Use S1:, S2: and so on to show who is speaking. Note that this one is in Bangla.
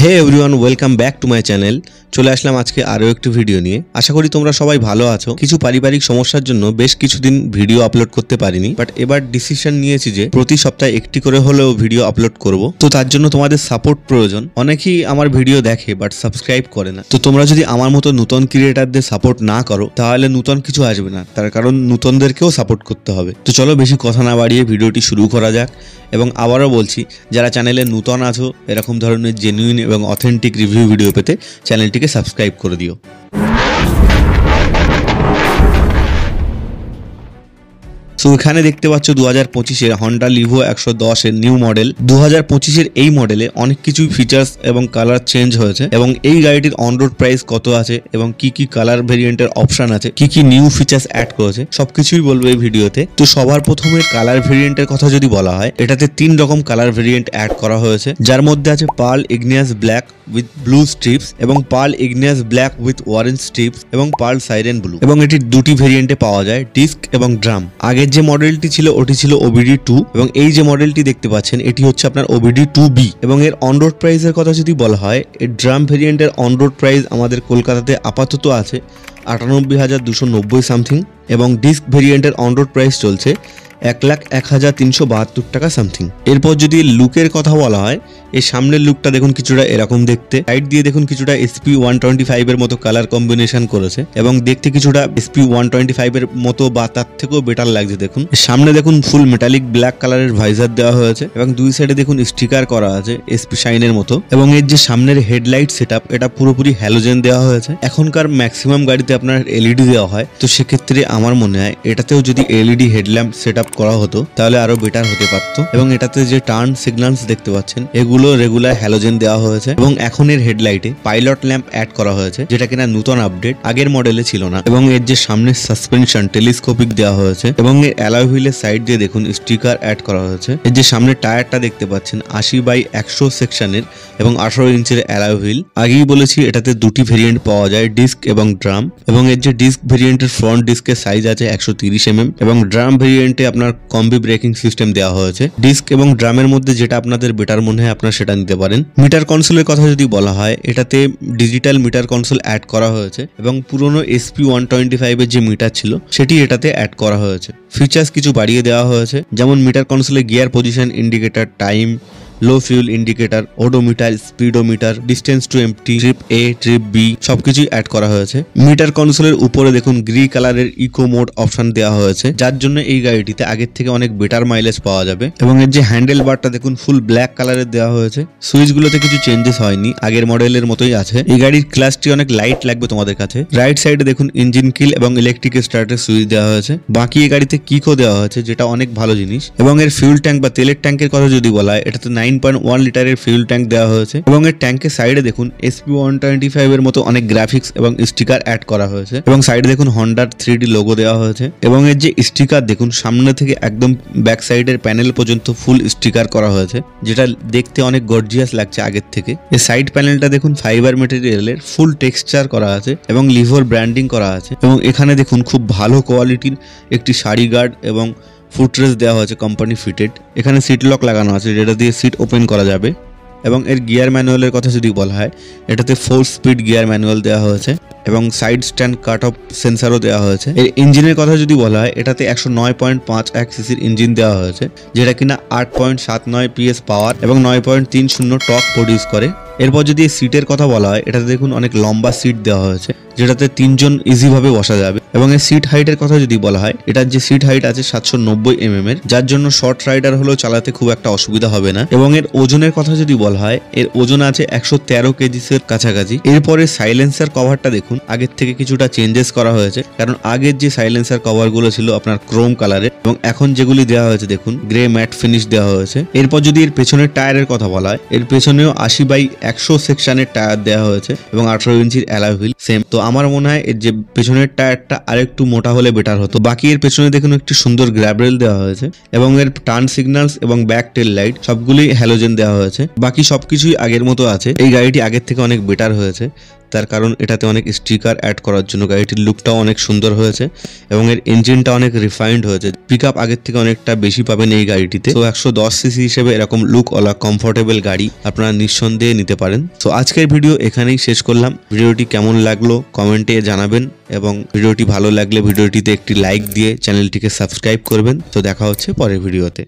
S1: Hey everyone, welcome back to my channel. চলে আসলাম আজকে আরও একটি ভিডিও নিয়ে। আশা করি তোমরা সবাই ভালো আছো। কিছু পারিবারিক সমস্যার জন্য বেশ কিছুদিন ভিডিও আপলোড করতে পারিনি, বাট এবার ডিসিশন নিয়েছি যে প্রতি সপ্তাহে একটি করে হলেও ভিডিও আপলোড করব। তো তার জন্য তোমাদের সাপোর্ট প্রয়োজন। অনেকেই আমার ভিডিও দেখে বাট সাবস্ক্রাইব করে না। তো তোমরা যদি আমার মতো নতুন ক্রিয়েটারদের সাপোর্ট না করো তাহলে নতুন কিছু আসবে না, তার কারণ নতুনদেরকেও সাপোর্ট করতে হবে। তো চলো বেশি কথা না বাড়িয়ে ভিডিওটি শুরু করা যাক। এবং আবারও বলছি, যারা চ্যানেলে নতুন আছো এরকম ধরনের জেনুইন এবং অথেন্টিক রিভিউ ভিডিও পেতে চ্যানেলটিকে সাবস্ক্রাইব করে দিও। সো এখানে দেখতে পাচ্ছ 2025-এর হন্ডা লিভো 110-এর নিউ মডেল। 2025-এর এই মডেলে অনেক কিছু ফিচার্স এবং কালার চেঞ্জ হয়েছে, এবং এই গাড়িটির অন রোড প্রাইস কত আছে এবং কি কি কালার ভেরিয়েন্টের অপশন আছে, কি কি নিউ ফিচার্স অ্যাড করেছে সবকিছুই বলবো এই ভিডিওতে। তো সবার প্রথমে কালার ভেরিয়েন্টের কথা যদি বলা হয়, এটাতে 3 রকম কালার ভেরিয়েন্ট অ্যাড করা হয়েছে, যার মধ্যে আছে pearl igneous black with blue stripes এবং pearl igneous black with orange stripes এবং পার্ল সাইরেন ব্লু। এবং এটি দুটি ভেরিয়েন্টে পাওয়া যায়, ডিস্ক এবং ড্রাম। আগের যে মডেলটি ছিল ওটি ছিল OBD2, এবং এই যে মডেলটি দেখতে পাচ্ছেন এটি হচ্ছে আপনার OBD2B। এবং এর অন রোড প্রাইসের কথা যদি বলা হয়, এর ড্রাম ভেরিয়েন্টের অন রোড প্রাইস আমাদের কলকাতাতে আপাতত আছে 98,290 সামথিং, এবং ডিস্ক ভেরিয়েন্টের অন রোড প্রাইস চলছে 1,01,372 টাকা সামথিং। এরপর যদি লুকের কথা বলা হয়, এর সামনের লুকটা দেখুন কিছুটা এরকম দেখতে, সাইড দিয়ে দেখুন কিছুটা SP125 এর মতো কালার কম্বিনেশন করেছে, এবং দেখতে কিছুটা SP125 এর মতো বা তার থেকেও বেটার লাগছে। দেখুন সামনে দেখুন ফুল মেটালিক ব্ল্যাক কালারের ভাইজার দেওয়া হয়েছে, এবং দুই সাইডে দেখুন স্টিকার করা আছে SP শাইনের মতো, এবং এর যে সামনের হেডলাইট সেটআপ এটা পুরোপুরি হ্যালোজেন দেওয়া হয়েছে। এখনকার ম্যাক্সিমাম গাড়িতে আপনার LED দেওয়া হয়, তো সেক্ষেত্রে আমার মনে হয় এটাতেও যদি LED হেডল্যাম্প সেটআপ করা হতো তাহলে আরো বেটার হতে পারতো। এবং এটাতে যে টার্ন সিগন্যালস দেখতে পাচ্ছেন এগুলো রেগুলার হ্যালোজেন দেওয়া হয়েছে, এবং এখন এর হেডলাইটে পাইলট ল্যাম্প অ্যাড করা হয়েছে, যেটা কিনা নতুন আপডেট, আগের মডেলে ছিল না। এবং এর যে সামনের সাসপেনশন টেলিস্কোপিক দেওয়া হয়েছে, এবং এর অ্যালয় হুইলের সাইড দিয়ে দেখুন স্টিকার অ্যাড করা হয়েছে। এর যে সামনের টায়ারটা দেখতে পাচ্ছেন 80/100 সেকশনের এবং 18 ইঞ্চের অ্যালয় হুইল। আগেই বলেছি এটাতে দুটি ভেরিয়েন্ট পাওয়া যায়, ডিস্ক এবং ড্রাম। এবং এর যে ডিস্ক ভেরিয়েন্টের ফ্রন্ট ডিস্কের সাইজ আছে 130 mm, এবং ড্রাম ভেরিয়েন্টে আপনার কম্বি ব্রেকিং সিস্টেম দেওয়া হয়েছে। ডিস্ক এবং ড্রামের মধ্যে যেটা আপনাদের বেটার মনে হয় আপনারা সেটা নিতে পারেন। মিটার কনসোলের কথা যদি বলা হয়, এটাতে ডিজিটাল মিটার কনসোল অ্যাড করা হয়েছে, এবং পুরনো SP125 এর যে মিটার ছিল সেটি এটাতে অ্যাড করা হয়েছে। ফিচার্স কিছু বাড়িয়ে দেওয়া হয়েছে, যেমন মিটার কনসোলে gear position indicator, time, low fuel indicator, odometer, speedometer, distance to empty, trip A, trip B সবকিছুই অ্যাড করা হয়েছে। মিটার কনসোলের উপরে দেখুন গ্রি কালারের ইকো মোড অপশন দেওয়া হয়েছে, যার জন্য এই গাড়িটিতে আগের থেকে অনেক বেটার মাইলেজ পাওয়া যাবে। এবং এর যে হ্যান্ডেল বারটা দেখুন ফুল ব্ল্যাক কালারের দেওয়া হয়েছে। সুইচগুলোতে কিছু চেঞ্জেস হয়নি, আগের মডেলের মতোই আছে। এই গাড়ির ক্লাসটি অনেক লাইট লাগবে তোমাদের কাছে। রাইট সাইডে দেখুন ইঞ্জিন কিল এবং ইলেকট্রিক স্টার্টের সুইচ দেওয়া হয়েছে। বাকি এই গাড়িতে কিকও দেওয়া হয়েছে, যেটা অনেক ভালো জিনিস। এবং এর ফিউল ট্যাঙ্ক বা তেলের ট্যাঙ্কের কথা যদি বলা হয়, এটাতে 9.1 লিটারের ফিউল ট্যাঙ্ক দেওয়া হয়েছে। এবং এর ট্যাঙ্কের সাইডে দেখুন SP125 এর মতো অনেক গ্রাফিক্স এবং স্টিকার অ্যাড করা হয়েছে, এবং সাইডে দেখুন হন্ডার 3D লোগো দেওয়া হয়েছে। এবং এর যে স্টিকার দেখুন সামনে থেকে একদম ব্যাক সাইডের প্যানেল পর্যন্ত ফুল স্টিকার করা হয়েছে, যেটা দেখতে অনেক গর্জিয়াস লাগছে আগের থেকে। এই সাইড প্যানেলটা দেখুন ফাইবার মেটেরিয়ালের ফুল টেক্সচার করা আছে, এবং লিভোর ব্র্যান্ডিং করা আছে। এবং এখানে দেখুন খুব ভালো কোয়ালিটির একটি সারি গার্ড এবং ফুটরেস্ট দেওয়া হয়েছে কোম্পানি ফিটেড। এখানে সিট লক লাগানো আছে, যেটা দিয়ে সিট ওপেন করা যাবে। এবং এর গিয়ার ম্যানুয়ালের কথা যদি বলা হয়, এটাতে 4 স্পিড গিয়ার ম্যানুয়াল দেওয়া হয়েছে, এবং সাইড স্ট্যান্ড কাট অফ সেন্সারও দেওয়া হয়েছে। এর ইঞ্জিনের কথা যদি বলা হয়, এটাতে 109.51 সিসির ইঞ্জিন দেওয়া হয়েছে, যেটা কিনা 8.79 PS পাওয়ার এবং 9.30 টর্ক প্রডিউস করে। এরপর যদি সিটের কথা বলা হয়, এটাতে দেখুন অনেক লম্বা সিট দেওয়া হয়েছে, যেটাতে 3 জন ইজিভাবে বসা যাবে। এবং এর সিট হাইটের কথা যদি বলা হয়, এটার যে সিট হাইট আছে 790 mm এর, যার জন্য শর্ট রাইডার হলেও চালাতে খুব একটা অসুবিধা হবে না। এবং এর ওজনের কথা যদি বলা হয়, এর ওজন আছে 113 কেজিস এর কাছাকাছি। এরপরে সাইলেন্সার কভারটা দেখুন আগের থেকে কিছুটা চেঞ্জেস করা হয়েছে, কারণ আগের যে সাইলেন্সার কভার গুলো ছিল আপনার ক্রোম কালারের, এবং এখন যেগুলি দেওয়া হয়েছে দেখুন গ্রে ম্যাট ফিনিশ দেওয়া হয়েছে। এরপর যদি এর পেছনের টায়ারের কথা বলা হয়, এর পেছনেও 80/100 সেকশনের টায়ার দেওয়া হয়েছে, এবং 18 ইঞ্চির অ্যালয় হুইল সেম। তো আমার মনে হয় এর যে পেছনের টায়ারটা আরেকটু মোটা হলে বেটার হতো। বাকি এর পেছনে দেখুন একটি সুন্দর গ্র্যাবরেল দেওয়া হয়েছে, এবং এর টার্ন সিগন্যালস এবং ব্যাক টেল লাইট সবগুলি হ্যালোজেন দেওয়া হয়েছে। বাকি সবকিছুই আগের মতো আছে। এই গাড়িটি আগের থেকে অনেক বেটার হয়েছে। তার কারণ এটাতে অনেক স্টিকার অ্যাড করার জন্য গাড়িটির লুকটাও অনেক সুন্দর হয়েছে এবং এর ইঞ্জিনটা অনেক রিফাইন্ড হয়েছে। পিকআপ আগের থেকে অনেকটা বেশি পাবেন এই গাড়িটিতে। তো 110 সিসি হিসেবে এরকম লুকওয়ালা কমফোর্টেবল গাড়ি আপনারা নিঃসন্দেহে নিতে পারেন। তো আজকের ভিডিও এখানেই শেষ করলাম। ভিডিওটি কেমন লাগলো কমেন্টে জানাবেন এবং ভিডিওটি ভালো লাগলে ভিডিওটিতে একটি লাইক দিয়ে চ্যানেলটিকে সাবস্ক্রাইব করবেন। তো দেখা হচ্ছে পরের ভিডিওতে।